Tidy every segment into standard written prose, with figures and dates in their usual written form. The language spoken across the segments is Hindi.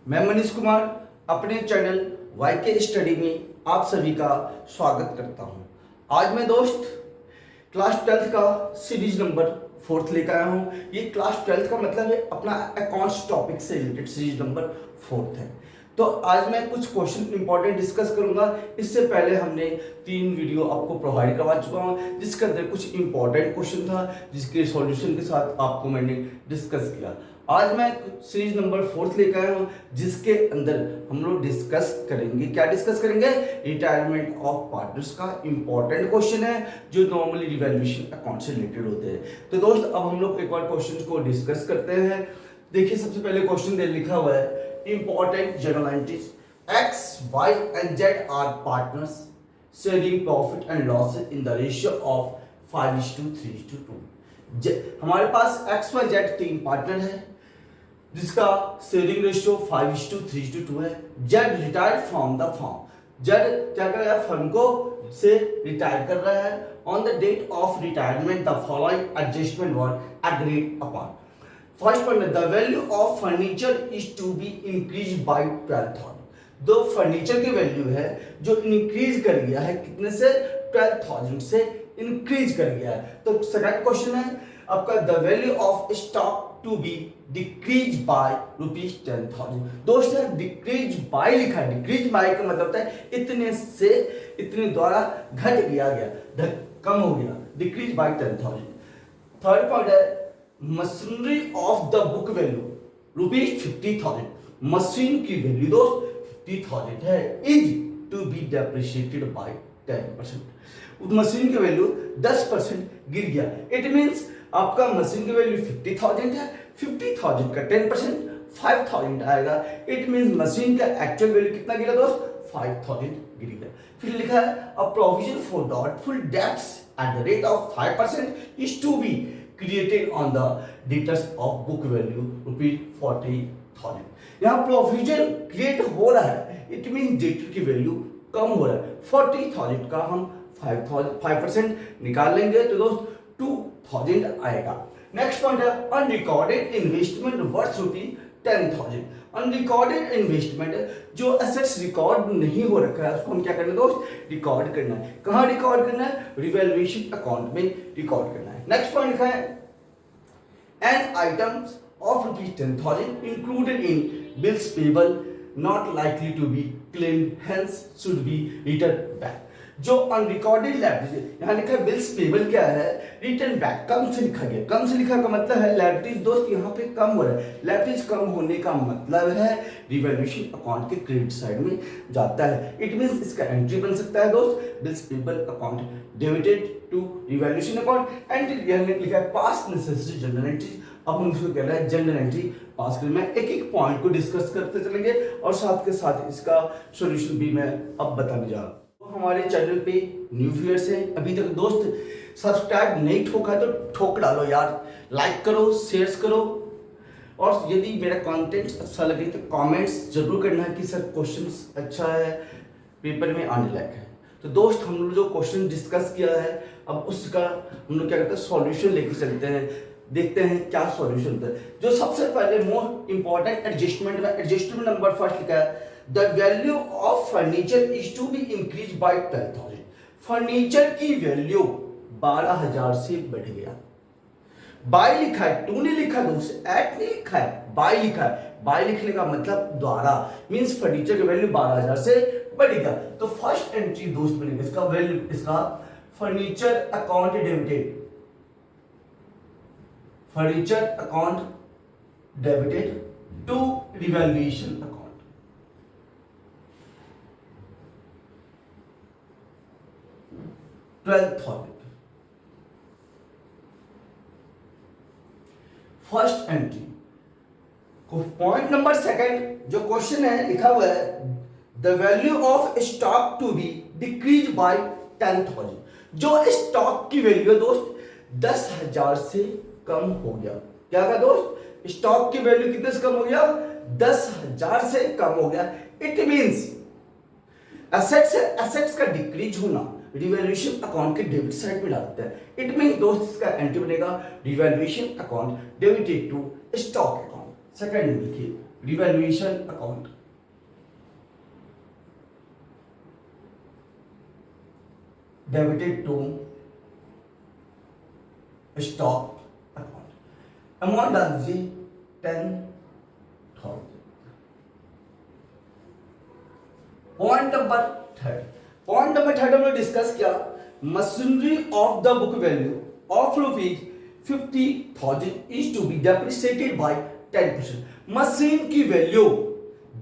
मैं मनीष कुमार अपने चैनल वाई के स्टडी में आप सभी का स्वागत करता हूं। आज मैं दोस्त क्लास 12th का सीरीज नंबर 4 लेकर आया हूं। ये क्लास 12th का मतलब है अपना अकाउंट्स टॉपिक से रिलेटेड सीरीज नंबर 4 है। तो आज मैं कुछ क्वेश्चन इंपॉर्टेंट डिस्कस करूंगा। इससे पहले हमने 3 वीडियो आपको प्रोवाइड करवा चुका हूं जिसके अंदर कुछ इंपॉर्टेंट क्वेश्चन था जिसके सॉल्यूशन के साथ आपको मैंने डिस्कस किया। आज मैं सीरीज नंबर 4 लेकर आया हूँ जिसके अंदर हम लोग डिस्कस करेंगे। क्या डिस्कस करेंगे? रिटायरमेंट ऑफ पार्टनर्स का इंपॉर्टेंट क्वेश्चन है जो नॉर्मली रिवैल्यूएशन अकाउंट से रिलेटेड होते हैं। तो दोस्त अब हम लोग एक बार क्वेश्चन को डिस्कस करते हैं। देखिए सबसे पहले क्वेश्चन दे लिखा हुआ है important journal entries X, Y and Z are partners sharing profit and loss in the ratio of 5:3:2। हमारे पास XYZ 3 पार्टनर है जिसका शेयरिंग रेशियो 5:3:2 है। Z retired from the firm. Z क्या कर रहा है? फर्म को से रिटायर कर रहा है। On the date of retirement the following adjustment were agreed upon. First point, the value of furniture is to be increase by 12,000। दो फर्नीचर की वैल्यू है जो इंक्रीज कर गया है, कितने से? 12,000 से इंक्रीज कर गया है। तो सेकंड क्वेश्चन है आपका the value of stock to be decrease by ₹10,000। दोस्त डिक्रीज बाय लिखा है। डिक्रीज बाय का मतलब होता है इतने से इतने द्वारा घट गया कम हो गया। Decrease by 10,000। थर्ड पॉइंट है machinery of the book value ₹50,000। Machine की वैल्यू दोस्त 50,000 है, is to be depreciated by 10%। Machine की वैल्यू 10% गिर गया। इट मींस आपका मशीन की वैल्यू 50,000 है, 50,000 का 10% 5,000 आएगा। इट मींस मशीन का एक्चुअल वैल्यू कितना गिरा दोस्त? 5,000 गिर गया। फिर लिखा है a provision for doubtful debts at the rate of 5% is to be created on the debtors of book value ₹40,000। यहाँ प्रोविजन क्रिएट हो रहा है, इट मीन डेटर की वैल्यू कम हो रहा है। 40,000 का हम 5% निकाल लेंगे तो दोस्त 2,000 आएगा। नेक्स्ट पॉइंट है unrecorded investment worth ₹10,000। Unrecorded investment जो एसेट्स रिकॉर्ड नहीं हो रखा है उसको हम क्या करना है दोस्त? रिकॉर्ड करना है। कहाँ रिकॉर्ड करना है? रिवैल्यूएशन अकाउंट में रिकॉर्ड करना है। नेक्स्ट पॉइंट लिखा है and items of ₹10,000 included in bills payable not likely to be claimed hence should be return back. जो अनरिकॉर्डेड लायबिलिटी यहाँ लिखा है बिल्स पेबल क्या है? Return back. कम से लिखा गया। कम से लिखा का मतलब है लायबिलिटीज दोस्त यहाँ पे कम हो रहा है। लायबिलिटीज कम होने का मतलब है रिवैल्यूएशन अकाउंट के क्रेडिट साइड में जाता है। इट मींस इसका एंट्री बन सकता है दोस्त bills payable account debited to revaluation account. Entry यहाँ लिखा है पास नेसेसरी जनरल एंट्री। अब हम इसको कह रहे हैं जनरल एंट्री पास करना है। एक एक पॉइंट को डिस्कस करते चलेंगे और साथ के साथ इसका सॉल्यूशन भी मैं अब बताने जा रहा हूँ। हमारे चैनल पे न्यू व्यूअर्स हैं, अभी तक दोस्त सब्सक्राइब नहीं ठोका है तो ठोक डालो यार, लाइक करो, शेयर करो और यदि मेरा कंटेंट अच्छा लगे तो कमेंट्स जरूर करना है कि सर क्वेश्चंस अच्छा है, पेपर में आने लायक है। तो दोस्त हम लोग जो क्वेश्चन डिस्कस किया है अब उसका हम लोग क्या करते हैं सॉल्यूशन लेके चलते हैं, देखते हैं क्या सॉल्यूशन होता है। जो सबसे पहले मोस्ट इंपॉर्टेंट एडजस्टमेंट में एडजस्टमेंट नंबर फर्स्ट लिखा है the value of furniture is to be increase by 12,000। Furniture की वैल्यू 12,000 से बढ़ गया। बाय लिखा है, टू नहीं लिखा, दोस्त एट नहीं लिखा है, बाय लिखा है। बाय लिखने का मतलब द्वारा मींस फर्नीचर की वैल्यू 12,000 से बढ़ेगा। तो फर्स्ट एंट्री दोस्त बनेगा इसका वैल्यू, इसका furniture account debited, furniture account debited to revaluation account. $12,000 first entry को। पॉइंट नंबर सेकंड जो क्वेश्चन है लिखा हुआ है the value of stock to be decrease by 10,000। जो स्टॉक की वैल्यू है दोस्त 10,000 से कम हो गया। क्या कहा दोस्त? स्टॉक की वैल्यू कितने से कम हो गया? 10,000 से कम हो गया। इट मींस एसेट्स का डिक्रीज होना रिवैल्यूएशन अकाउंट के डेबिट साइड में डालते हैं। इट मीन दोस्त इसका एंट्री बनेगा revaluation account debited to stock account. Second लिखिए revaluation account, debited to stock account. Amount डाल दीजिए 10,000। पॉइंट नंबर थर्ड हमने डिस्कस किया, machinery of the book value of ₹50,000 is to be depreciated by 10%। Machine की वैल्यू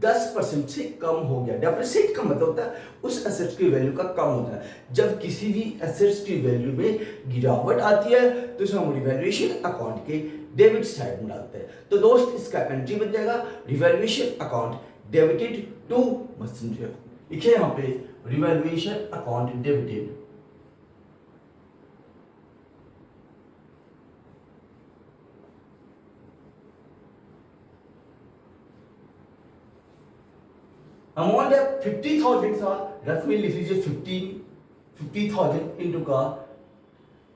10% से कम हो गया। डेप्रिसिएट का मतलब होता है उस एसेट की वैल्यू का कम होता है। जब किसी भी एसेट्स की वैल्यू में गिरावट आती है तो इसे हम रिवैल्यूएशन अकाउंट के डेबिट साइड में डालते हैं। तो दोस्त इसका एंट्री बन जाएगा revaluation account debited to machinery. लिखिए यहां पे रिवैल्यूएशन अकाउंट डेबिटेड अमाउंट है 50,000 था, रफ में लिख लीजिए 50,000 इंटू का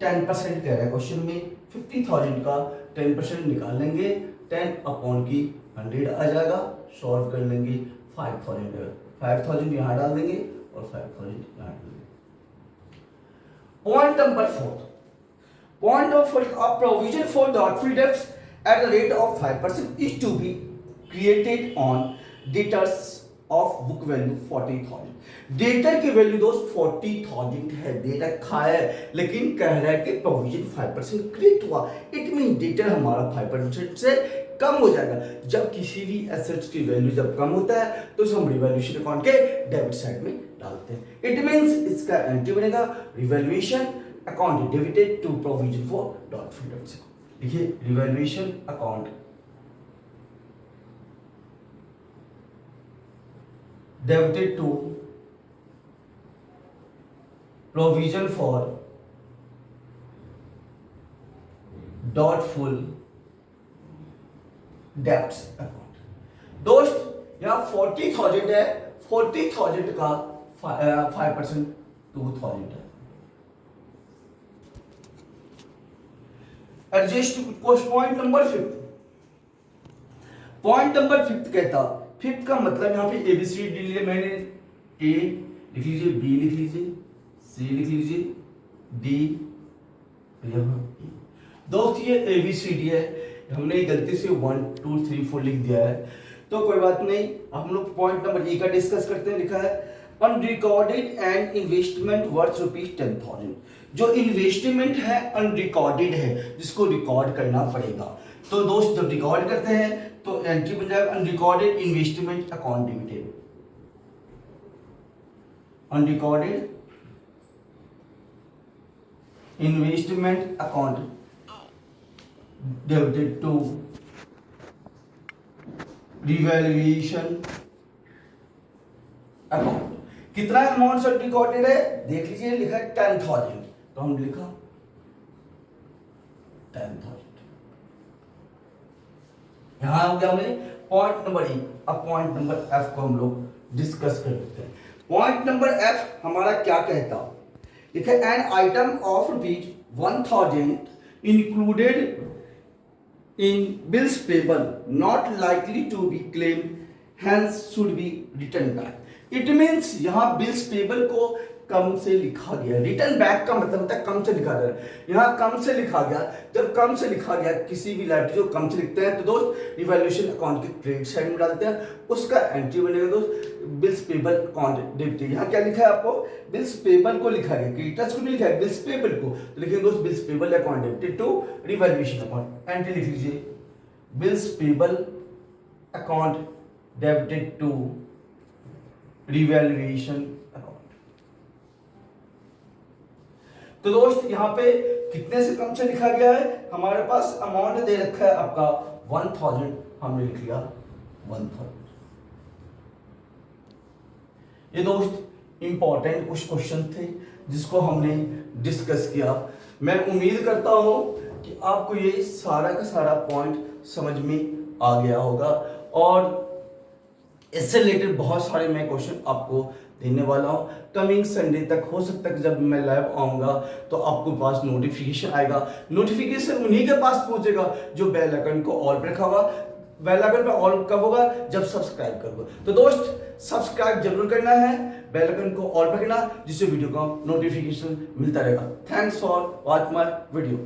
10% कह रहा है क्वेश्चन में। 50,000 का 10% निकाल लेंगे, 10 अपॉन की 100 आ जाएगा। सॉल्व कर लेंगे 5,000 यहां डाल देंगे और 5,000 यहां डाल देंगे। Point number 4, a provision for doubtful debts at the rate of 5% is to be created on debtors of book value 40,000। Debtor की वैल्यू दोस्त 40,000 है, दे रखा है, लेकिन कह रहा है कि प्रोविजन 5% क्रिएट हुआ। इट मीन डेटर हमारा 5% से कम हो जाएगा। जब किसी भी एसेट्स की वैल्यू जब कम होता है तो हम रिवैल्यूएशन अकाउंट के डेबिट साइड में डालते हैं। इट मींस इसका एंट्री बनेगा revaluation account debited to provision for doubtful debts. देखिए revaluation account debited to provision for doubtful debts account। दोस्त यहाँ 40,000 है, 40,000 का 5% 2,000 है। Adjust point number 5। Point number 5 कहता, 5 का मतलब यहाँ पे ABCD लिया मैंने। A लिख लीजिए, B लिख लीजिए, C लिख लीजिए, D यहाँ E। दोस्त ये ABCD है, हमने गलती से 1 2 3 4 लिख दिया है, तो कोई बात नहीं। हम लोग पॉइंट नंबर E का डिस्कस करते हैं। लिखा है अनरिकॉर्डेड एंड इन्वेस्टमेंट वर्थ ₹10,000। जो इन्वेस्टमेंट है अनरिकॉर्डेड है, जिसको रिकॉर्ड करना पड़ेगा। तो दोस्त जब रिकॉर्ड करते हैं तो एंट्री बन जाएगा unrecorded investment account debited, unrecorded investment account debited to revaluation account. कितना अमाउंट से रिकॉर्डेड है देख लीजिए, लिखा है 10,000, तो हम लिखा 10,000। यहां हो गया हमें पॉइंट नंबर E। अब पॉइंट नंबर F को हम लोग डिस्कस कर लेते हैं। पॉइंट नंबर F हमारा क्या कहता, लिखा an item of ₹1,000 included in bills payable not likely to be claim hence should be return back. It means यहां बिल्स पेबल को कम से लिखा गया। रिटर्न बैक का मतलब होता है कम से लिखा गया। यहाँ कम से लिखा गया, जब कम से लिखा गया किसी भी लाइबिलिटी जो कम से लिखते हैं तो दोस्त रिवैल्यूएशन अकाउंट के क्रेडिट साइड में डालते हैं। उसका एंट्री बनेगा दोस्त बिल्स पेबल अकाउंट डेबिट। यहाँ क्या लिखा है आपको, बिल्स पेबल को लिखा गया, क्रेडिटर्स को नहीं लिखा है, बिल्स पेबल को। तो लिखेंगे दोस्त bills payable account debited to revaluation account. Entry लिख लीजिए bills payable account debited to revaluation. तो दोस्त यहाँ पे कितने से कम से लिखा गया है, हमारे पास अमाउंट दे रखा है आपका 1,000, हमने लिख लिया 1,000। ये दोस्त इंपॉर्टेंट कुछ क्वेश्चन थे जिसको हमने डिस्कस किया। मैं उम्मीद करता हूं कि आपको ये सारा का सारा पॉइंट समझ में आ गया होगा, और इससे रिलेटेड बहुत सारे मैं क्वेश्चन आपको देने वाला हूं। कमिंग संडे तक हो सकता है कि जब मैं लाइव आऊंगा तो आपको पास नोटिफिकेशन आएगा। नोटिफिकेशन उन्हीं के पास पहुंचेगा जो बेल आइकन को ऑल पे रखा होगा। बेल आइकन पे ऑल कब होगा? जब सब्सक्राइब करोगे। तो दोस्त सब्सक्राइब जरूर करना है, बेल आइकन को ऑल पे करना, जिससे वीडियो का नोटिफिकेशन मिलता रहेगा। Thanks for watch my video.